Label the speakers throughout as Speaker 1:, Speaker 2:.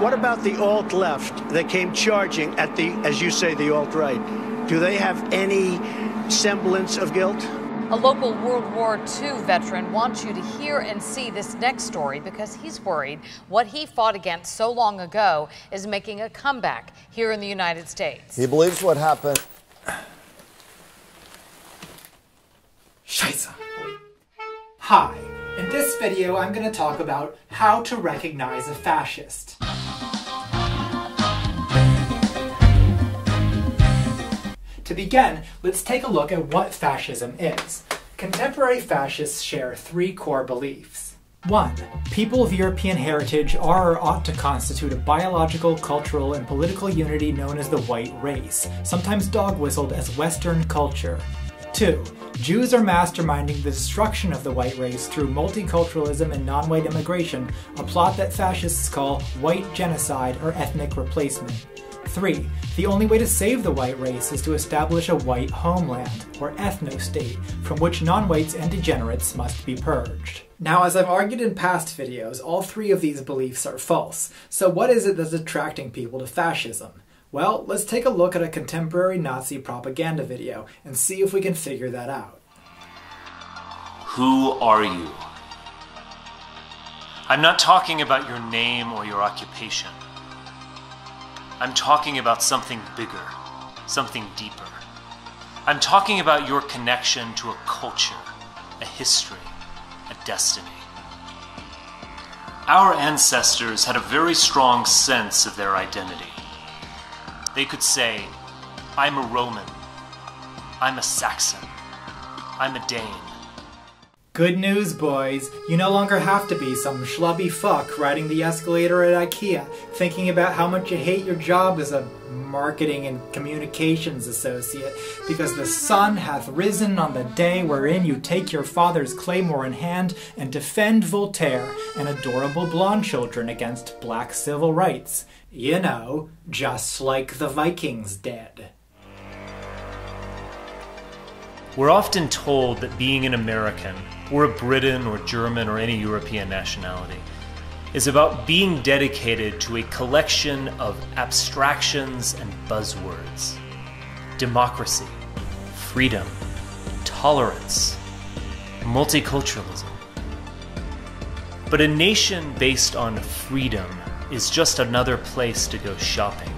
Speaker 1: What about the alt-left that came charging at the, as you say, the alt-right? Do they have any semblance of guilt?
Speaker 2: A local World War II veteran wants you to hear and see this next story because he's worried what he fought against so long ago is making a comeback here in the United States.
Speaker 3: He believes what happened.
Speaker 4: Scheiße. Hi, in this video I'm going to talk about how to recognize a fascist. To begin, let's take a look at what fascism is. Contemporary fascists share three core beliefs. 1. People of European heritage are or ought to constitute a biological, cultural, and political unity known as the white race, sometimes dog-whistled as Western culture. 2. Jews are masterminding the destruction of the white race through multiculturalism and non-white immigration, a plot that fascists call white genocide or ethnic replacement. 3. The only way to save the white race is to establish a white homeland, or ethno-state, from which non-whites and degenerates must be purged. Now, as I've argued in past videos, all three of these beliefs are false. So what is it that's attracting people to fascism? Well, let's take a look at a contemporary Nazi propaganda video and see if we can figure that out.
Speaker 5: Who are you? I'm not talking about your name or your occupation. I'm talking about something bigger, something deeper. I'm talking about your connection to a culture, a history, a destiny. Our ancestors had a very strong sense of their identity. They could say, I'm a Roman, I'm a Saxon, I'm a Dane.
Speaker 4: Good news, boys. You no longer have to be some schlubby fuck riding the escalator at IKEA, thinking about how much you hate your job as a marketing and communications associate, because the sun hath risen on the day wherein you take your father's claymore in hand and defend Voltaire and adorable blonde children against black civil rights. You know, just like the Vikings did.
Speaker 5: We're often told that being an American, or a Briton or German or any European nationality, is about being dedicated to a collection of abstractions and buzzwords. Democracy, freedom, tolerance, multiculturalism. But a nation based on freedom is just another place to go shopping.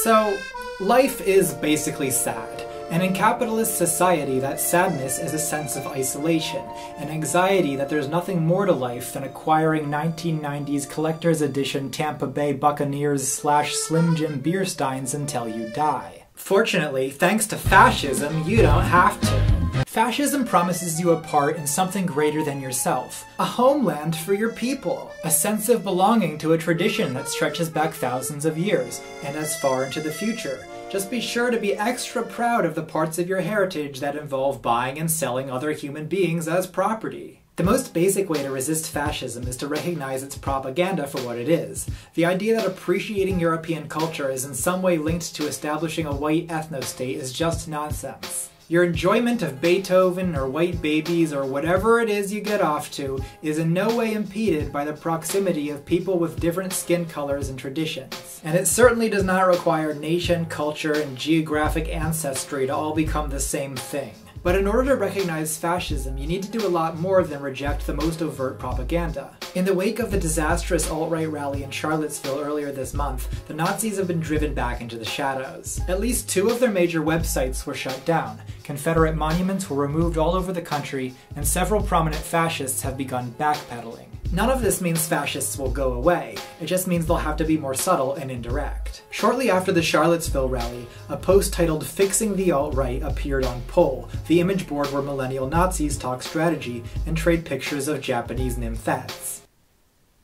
Speaker 4: So, life is basically sad. And in capitalist society, that sadness is a sense of isolation, an anxiety that there's nothing more to life than acquiring 1990s collector's edition Tampa Bay Buccaneers / Slim Jim beer steins until you die. Fortunately, thanks to fascism, you don't have to. Fascism promises you a part in something greater than yourself, a homeland for your people, a sense of belonging to a tradition that stretches back thousands of years, and as far into the future. Just be sure to be extra proud of the parts of your heritage that involve buying and selling other human beings as property. The most basic way to resist fascism is to recognize its propaganda for what it is. The idea that appreciating European culture is in some way linked to establishing a white ethno-state is just nonsense. Your enjoyment of Beethoven or white babies or whatever it is you get off to is in no way impeded by the proximity of people with different skin colors and traditions. And it certainly does not require nation, culture, and geographic ancestry to all become the same thing. But in order to recognize fascism, you need to do a lot more than reject the most overt propaganda. In the wake of the disastrous alt-right rally in Charlottesville earlier this month, the Nazis have been driven back into the shadows. At least 2 of their major websites were shut down, Confederate monuments were removed all over the country, and several prominent fascists have begun backpedaling. None of this means fascists will go away, it just means they'll have to be more subtle and indirect. Shortly after the Charlottesville rally, a post titled "Fixing the Alt-Right" appeared on Poll, the image board where millennial Nazis talk strategy and trade pictures of Japanese nymphettes.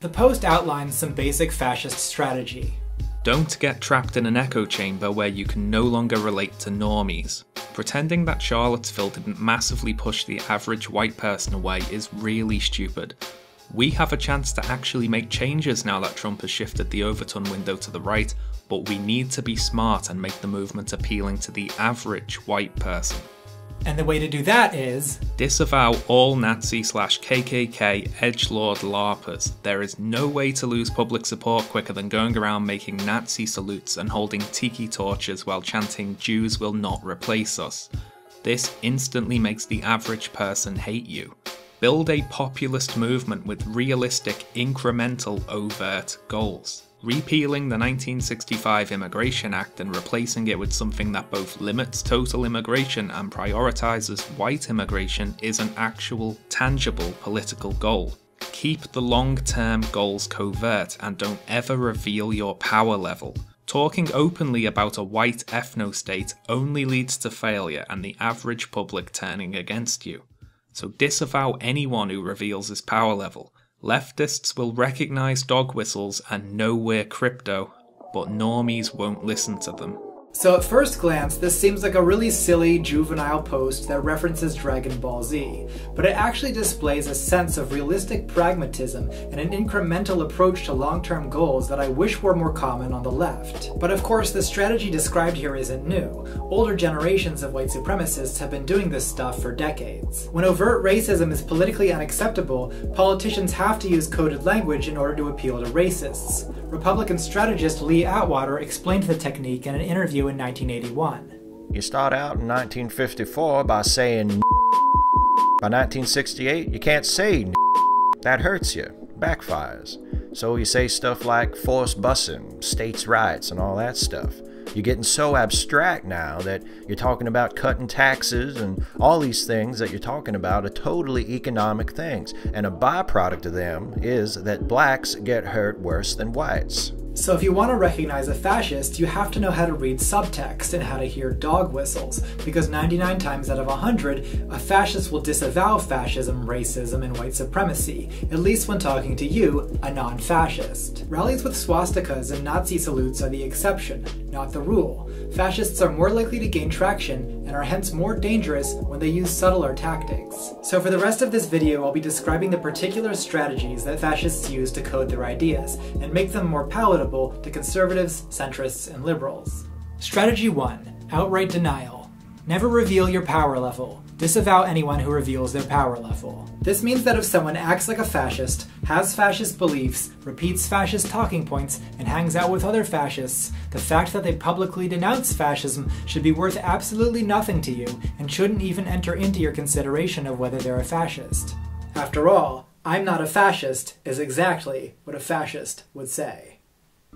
Speaker 4: The post outlines some basic fascist strategy.
Speaker 6: Don't get trapped in an echo chamber where you can no longer relate to normies. Pretending that Charlottesville didn't massively push the average white person away is really stupid. We have a chance to actually make changes now that Trump has shifted the Overton window to the right, but we need to be smart and make the movement appealing to the average white person.
Speaker 4: And the way to do that is...
Speaker 6: disavow all Nazi/KKK edgelord LARPers. There is no way to lose public support quicker than going around making Nazi salutes and holding tiki torches while chanting "Jews will not replace us." This instantly makes the average person hate you. Build a populist movement with realistic, incremental, overt goals. Repealing the 1965 Immigration Act and replacing it with something that both limits total immigration and prioritizes white immigration is an actual, tangible political goal. Keep the long-term goals covert and don't ever reveal your power level. Talking openly about a white ethno-state only leads to failure and the average public turning against you. So disavow anyone who reveals his power level. Leftists will recognise dog whistles and know we're crypto, but normies won't listen to them.
Speaker 4: So at first glance, this seems like a really silly, juvenile post that references Dragon Ball Z, but it actually displays a sense of realistic pragmatism and an incremental approach to long-term goals that I wish were more common on the left. But of course, the strategy described here isn't new. Older generations of white supremacists have been doing this stuff for decades. When overt racism is politically unacceptable, politicians have to use coded language in order to appeal to racists. Republican strategist Lee Atwater explained the technique in an interview in 1981.
Speaker 3: You start out in 1954 by saying by 1968 you can't say that hurts you, backfires. So you say stuff like forced busing, states' rights, and all that stuff. You're getting so abstract now that you're talking about cutting taxes and all these things that you're talking about are totally economic things. And a byproduct of them is that blacks get hurt worse than whites.
Speaker 4: So if you want to recognize a fascist, you have to know how to read subtext and how to hear dog whistles, because 99 times out of 100, a fascist will disavow fascism, racism, and white supremacy, at least when talking to you, a non-fascist. Rallies with swastikas and Nazi salutes are the exception, not the rule. Fascists are more likely to gain traction and are hence more dangerous when they use subtler tactics. So for the rest of this video, I'll be describing the particular strategies that fascists use to code their ideas and make them more palatable to conservatives, centrists, and liberals. Strategy 1. Outright denial. Never reveal your power level. Disavow anyone who reveals their power level. This means that if someone acts like a fascist, has fascist beliefs, repeats fascist talking points, and hangs out with other fascists, the fact that they publicly denounce fascism should be worth absolutely nothing to you and shouldn't even enter into your consideration of whether they're a fascist. After all, "I'm not a fascist" is exactly what a fascist would say.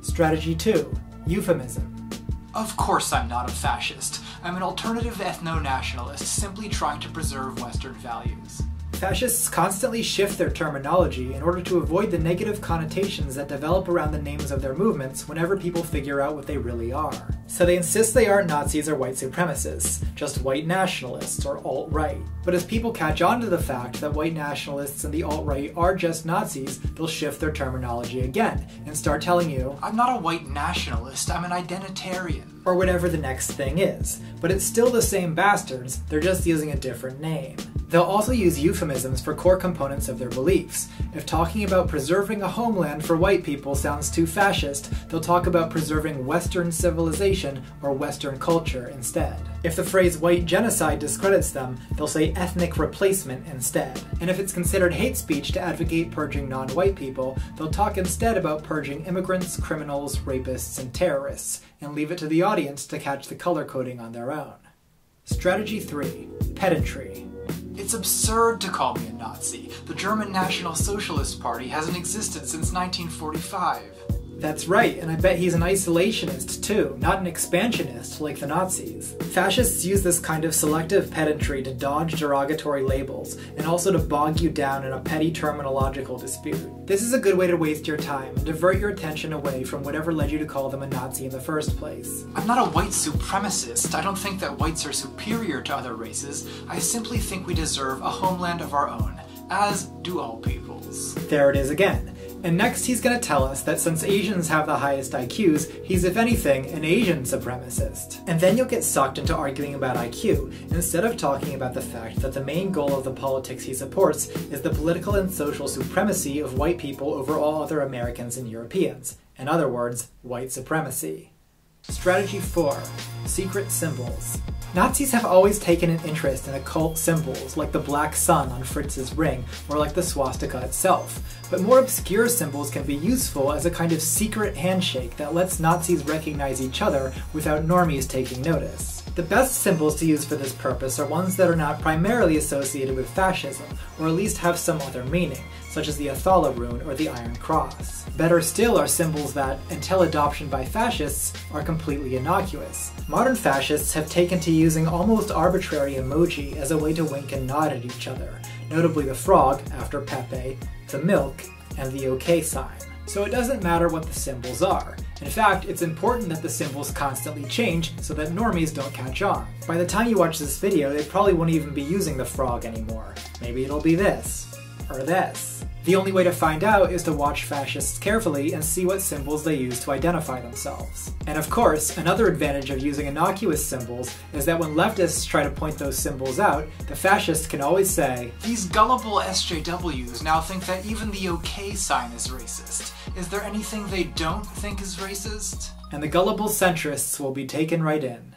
Speaker 4: Strategy 2. Euphemism. Of course I'm not a fascist. I'm an alternative ethno-nationalist simply trying to preserve Western values. Fascists constantly shift their terminology in order to avoid the negative connotations that develop around the names of their movements whenever people figure out what they really are. So they insist they aren't Nazis or white supremacists, just white nationalists or alt-right. But as people catch on to the fact that white nationalists and the alt-right are just Nazis, they'll shift their terminology again and start telling you, "I'm not a white nationalist, I'm an identitarian," or whatever the next thing is. But it's still the same bastards, they're just using a different name. They'll also use euphemisms for core components of their beliefs. If talking about preserving a homeland for white people sounds too fascist, they'll talk about preserving Western civilization or Western culture instead. If the phrase white genocide discredits them, they'll say ethnic replacement instead. And if it's considered hate speech to advocate purging non-white people, they'll talk instead about purging immigrants, criminals, rapists, and terrorists, and leave it to the audience to catch the color coding on their own. Strategy 3. Pedantry. It's absurd to call me a Nazi. The German National Socialist Party hasn't existed since 1945. That's right, and I bet he's an isolationist too, not an expansionist like the Nazis. Fascists use this kind of selective pedantry to dodge derogatory labels, and also to bog you down in a petty terminological dispute. This is a good way to waste your time and divert your attention away from whatever led you to call them a Nazi in the first place. I'm not a white supremacist. I don't think that whites are superior to other races. I simply think we deserve a homeland of our own, as do all peoples. There it is again. And next he's going to tell us that since Asians have the highest IQs, he's if anything an Asian supremacist. And then you'll get sucked into arguing about IQ, instead of talking about the fact that the main goal of the politics he supports is the political and social supremacy of white people over all other Americans and Europeans. In other words, white supremacy. Strategy 4. Secret symbols. Nazis have always taken an interest in occult symbols, like the black sun on Fritz's ring, or like the swastika itself. But more obscure symbols can be useful as a kind of secret handshake that lets Nazis recognize each other without normies taking notice. The best symbols to use for this purpose are ones that are not primarily associated with fascism, or at least have some other meaning, such as the Athala rune or the Iron Cross. Better still are symbols that, until adoption by fascists, are completely innocuous. Modern fascists have taken to using almost arbitrary emoji as a way to wink and nod at each other, notably the frog, after Pepe, the milk, and the OK sign. So it doesn't matter what the symbols are. In fact, it's important that the symbols constantly change so that normies don't catch on. By the time you watch this video, they probably won't even be using the frog anymore. Maybe it'll be this, or this. The only way to find out is to watch fascists carefully and see what symbols they use to identify themselves. And of course, another advantage of using innocuous symbols is that when leftists try to point those symbols out, the fascists can always say, "These gullible SJWs now think that even the OK sign is racist. Is there anything they don't think is racist?" And the gullible centrists will be taken right in.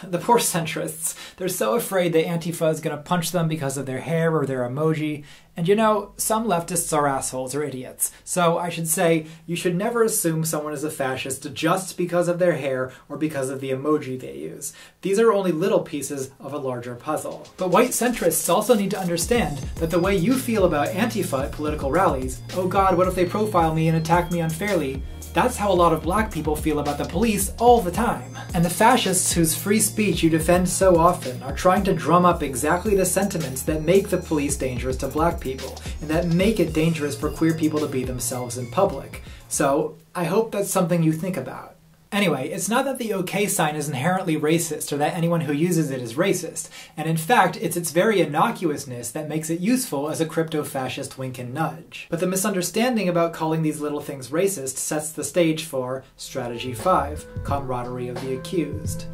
Speaker 4: The poor centrists. They're so afraid that Antifa is going to punch them because of their hair or their emoji. And you know, some leftists are assholes or idiots. So I should say, you should never assume someone is a fascist just because of their hair or because of the emoji they use. These are only little pieces of a larger puzzle. But white centrists also need to understand that the way you feel about Antifa at political rallies, "Oh God, what if they profile me and attack me unfairly?" that's how a lot of black people feel about the police all the time. And the fascists whose free speech you defend so often are trying to drum up exactly the sentiments that make the police dangerous to black people, and that make it dangerous for queer people to be themselves in public. So, I hope that's something you think about. Anyway, it's not that the OK sign is inherently racist or that anyone who uses it is racist, and in fact, it's its very innocuousness that makes it useful as a crypto-fascist wink and nudge. But the misunderstanding about calling these little things racist sets the stage for Strategy 5, Camaraderie of the Accused.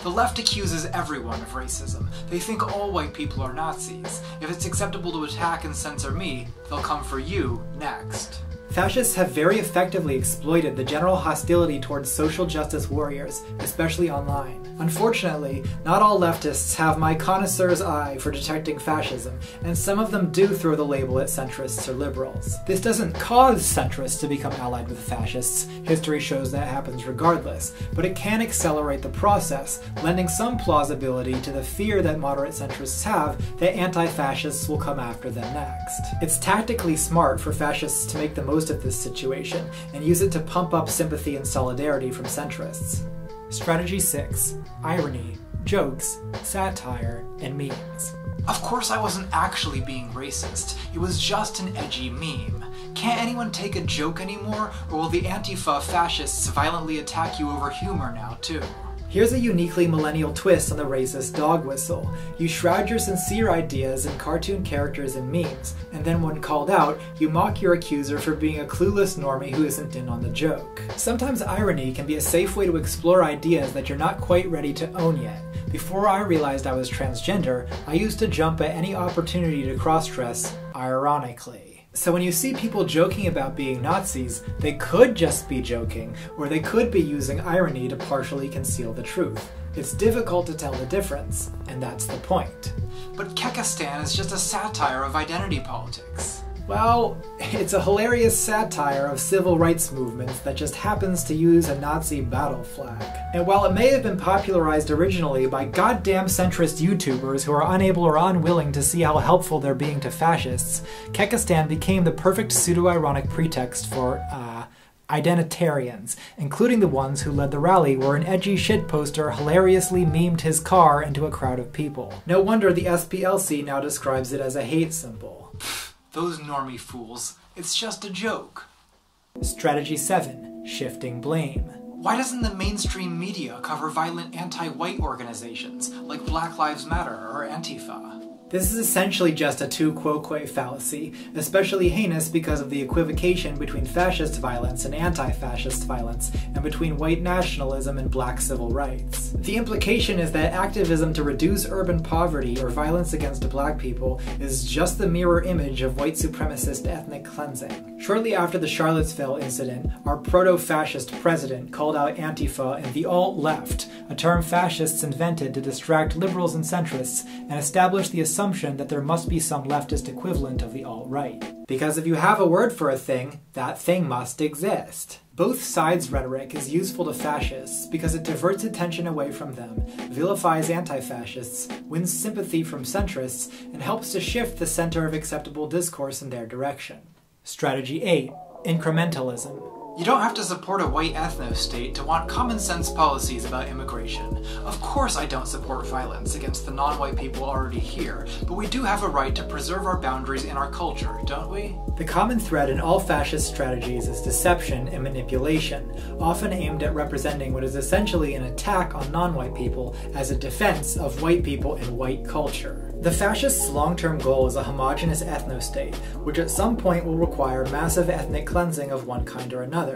Speaker 4: The left accuses everyone of racism. They think all white people are Nazis. If it's acceptable to attack and censor me, they'll come for you next. Fascists have very effectively exploited the general hostility towards social justice warriors, especially online. Unfortunately, not all leftists have my connoisseur's eye for detecting fascism, and some of them do throw the label at centrists or liberals. This doesn't cause centrists to become allied with fascists, history shows that happens regardless, but it can accelerate the process, lending some plausibility to the fear that moderate centrists have that anti-fascists will come after them next. It's tactically smart for fascists to make the most of this situation, and use it to pump up sympathy and solidarity from centrists. Strategy 6. Irony, jokes, satire, and memes. Of course I wasn't actually being racist. It was just an edgy meme. Can't anyone take a joke anymore, or will the Antifa fascists violently attack you over humor now, too? Here's a uniquely millennial twist on the racist dog whistle. You shroud your sincere ideas in cartoon characters and memes, and then when called out, you mock your accuser for being a clueless normie who isn't in on the joke. Sometimes irony can be a safe way to explore ideas that you're not quite ready to own yet. Before I realized I was transgender, I used to jump at any opportunity to cross-dress ironically. So when you see people joking about being Nazis, they could just be joking, or they could be using irony to partially conceal the truth. It's difficult to tell the difference, and that's the point. But Kekistan is just a satire of identity politics. Well, it's a hilarious satire of civil rights movements that just happens to use a Nazi battle flag. And while it may have been popularized originally by goddamn centrist YouTubers who are unable or unwilling to see how helpful they're being to fascists, Kekistan became the perfect pseudo-ironic pretext for, identitarians, including the ones who led the rally where an edgy shit poster hilariously memed his car into a crowd of people. No wonder the SPLC now describes it as a hate symbol. Those normie fools. It's just a joke. Strategy 7. Shifting blame. Why doesn't the mainstream media cover violent anti-white organizations like Black Lives Matter or Antifa? This is essentially just a tu quoque fallacy, especially heinous because of the equivocation between fascist violence and anti-fascist violence, and between white nationalism and black civil rights. The implication is that activism to reduce urban poverty or violence against black people is just the mirror image of white supremacist ethnic cleansing. Shortly after the Charlottesville incident, our proto-fascist president called out Antifa and the alt-left, a term fascists invented to distract liberals and centrists, and establish the assumption that there must be some leftist equivalent of the alt-right. Because if you have a word for a thing, that thing must exist. Both sides' rhetoric is useful to fascists because it diverts attention away from them, vilifies anti-fascists, wins sympathy from centrists, and helps to shift the center of acceptable discourse in their direction. Strategy 8. Incrementalism. You don't have to support a white ethno-state to want common-sense policies about immigration. Of course I don't support violence against the non-white people already here, but we do have a right to preserve our boundaries in our culture, don't we? The common thread in all fascist strategies is deception and manipulation, often aimed at representing what is essentially an attack on non-white people as a defense of white people and white culture. The fascists' long-term goal is a homogeneous ethno-state, which at some point will require massive ethnic cleansing of one kind or another.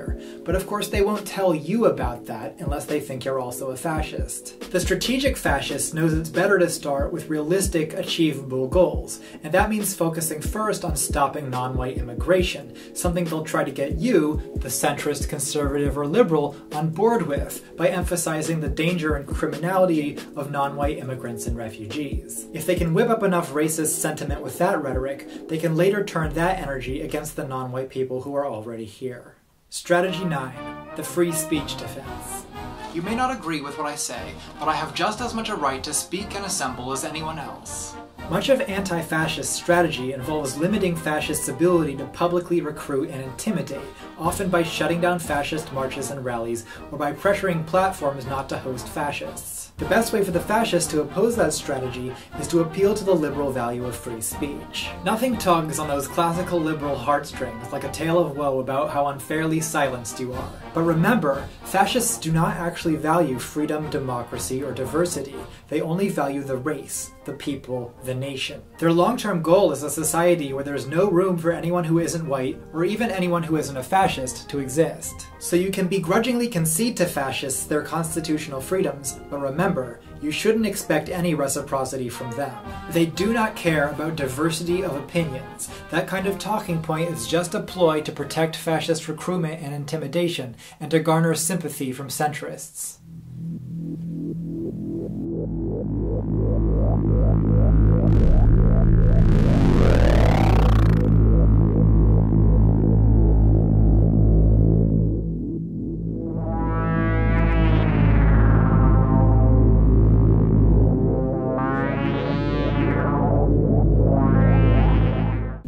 Speaker 4: But of course they won't tell you about that unless they think you're also a fascist. The strategic fascist knows it's better to start with realistic, achievable goals, and that means focusing first on stopping non-white immigration, something they'll try to get you, the centrist, conservative, or liberal, on board with by emphasizing the danger and criminality of non-white immigrants and refugees. If they can whip up enough racist sentiment with that rhetoric, they can later turn that energy against the non-white people who are already here. Strategy 9. The free speech defense. You may not agree with what I say, but I have just as much a right to speak and assemble as anyone else. Much of anti-fascist strategy involves limiting fascists' ability to publicly recruit and intimidate, often by shutting down fascist marches and rallies, or by pressuring platforms not to host fascists. The best way for the fascists to oppose that strategy is to appeal to the liberal value of free speech. Nothing tugs on those classical liberal heartstrings like a tale of woe about how unfairly silenced you are. But remember, fascists do not actually value freedom, democracy, or diversity. They only value the race, the people, the nation. Their long-term goal is a society where there's no room for anyone who isn't white, or even anyone who isn't a fascist, to exist. So you can begrudgingly concede to fascists their constitutional freedoms, but remember, you shouldn't expect any reciprocity from them. They do not care about diversity of opinions. That kind of talking point is just a ploy to protect fascist recruitment and intimidation, and to garner sympathy from centrists.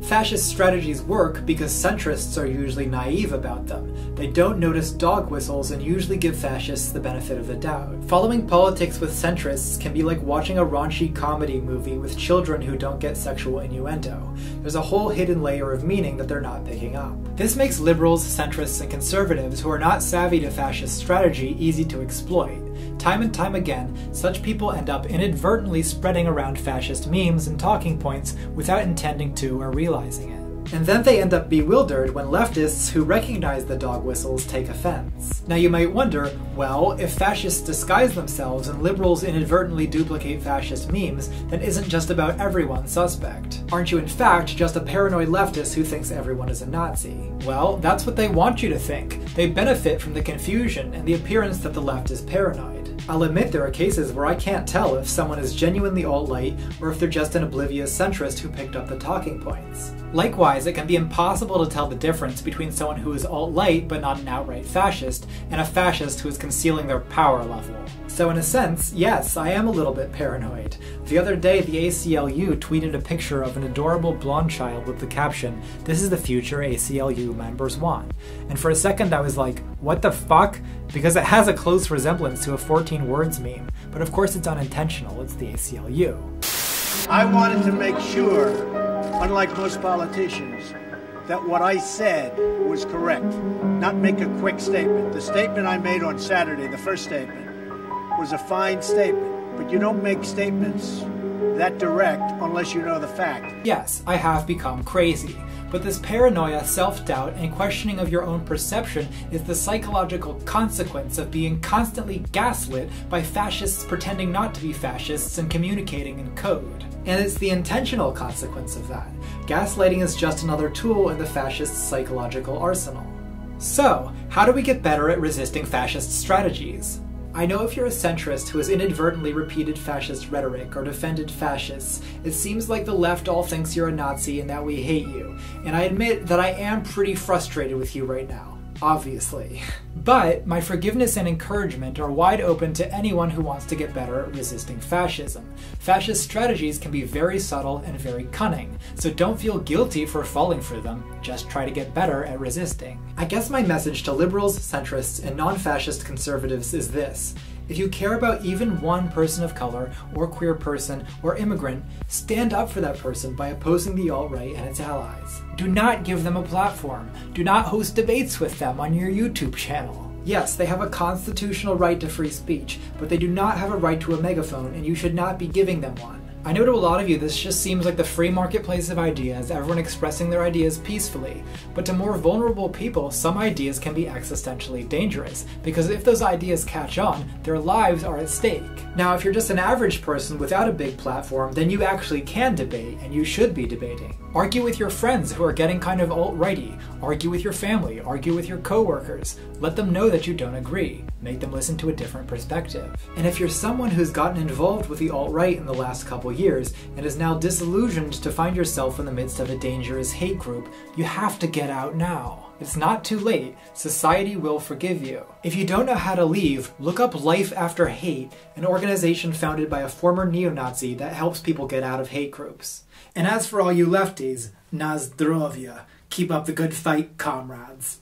Speaker 4: Fascist strategies work because centrists are usually naive about them. They don't notice dog whistles and usually give fascists the benefit of the doubt. Following politics with centrists can be like watching a raunchy comedy movie with children who don't get sexual innuendo. There's a whole hidden layer of meaning that they're not picking up. This makes liberals, centrists, and conservatives who are not savvy to fascist strategy easy to exploit. Time and time again, such people end up inadvertently spreading around fascist memes and talking points without intending to or realizing it. And then they end up bewildered when leftists who recognize the dog whistles take offense. Now you might wonder, well, if fascists disguise themselves and liberals inadvertently duplicate fascist memes, then isn't just about everyone suspect? Aren't you in fact just a paranoid leftist who thinks everyone is a Nazi? Well, that's what they want you to think. They benefit from the confusion and the appearance that the left is paranoid. I'll admit there are cases where I can't tell if someone is genuinely alt-right or if they're just an oblivious centrist who picked up the talking points. Likewise, it can be impossible to tell the difference between someone who is alt-right but not an outright fascist and a fascist who is concealing their power level. So in a sense, yes, I am a little bit paranoid. The other day, the ACLU tweeted a picture of an adorable blonde child with the caption, "This is the future ACLU members want." And for a second I was like, what the fuck? Because it has a close resemblance to a 14 words meme, but of course it's unintentional, it's the ACLU.
Speaker 1: I wanted to make sure, unlike most politicians, that what I said was correct, not make a quick statement. The statement I made on Saturday, the first statement, was a fine statement, but you don't make statements that direct unless you know the fact.
Speaker 4: Yes, I have become crazy. But this paranoia, self-doubt, and questioning of your own perception is the psychological consequence of being constantly gaslit by fascists pretending not to be fascists and communicating in code. And it's the intentional consequence of that. Gaslighting is just another tool in the fascist's psychological arsenal. So, how do we get better at resisting fascist strategies? I know if you're a centrist who has inadvertently repeated fascist rhetoric or defended fascists, it seems like the left all thinks you're a Nazi and that we hate you. And I admit that I am pretty frustrated with you right now, obviously. But my forgiveness and encouragement are wide open to anyone who wants to get better at resisting fascism. Fascist strategies can be very subtle and very cunning, so don't feel guilty for falling for them, just try to get better at resisting. I guess my message to liberals, centrists, and non-fascist conservatives is this. If you care about even one person of color, or queer person, or immigrant, stand up for that person by opposing the alt-right and its allies. Do not give them a platform. Do not host debates with them on your YouTube channel. Yes, they have a constitutional right to free speech, but they do not have a right to a megaphone, and you should not be giving them one. I know to a lot of you this just seems like the free marketplace of ideas, everyone expressing their ideas peacefully, but to more vulnerable people, some ideas can be existentially dangerous, because if those ideas catch on, their lives are at stake. Now, if you're just an average person without a big platform, then you actually can debate, and you should be debating. Argue with your friends who are getting kind of alt-righty. Argue with your family. Argue with your coworkers. Let them know that you don't agree. Make them listen to a different perspective. And if you're someone who's gotten involved with the alt-right in the last couple years and is now disillusioned to find yourself in the midst of a dangerous hate group, you have to get out now. It's not too late. Society will forgive you. If you don't know how to leave, look up Life After Hate, an organization founded by a former neo-Nazi that helps people get out of hate groups. And as for all you lefties, na zdrovya. Keep up the good fight, comrades.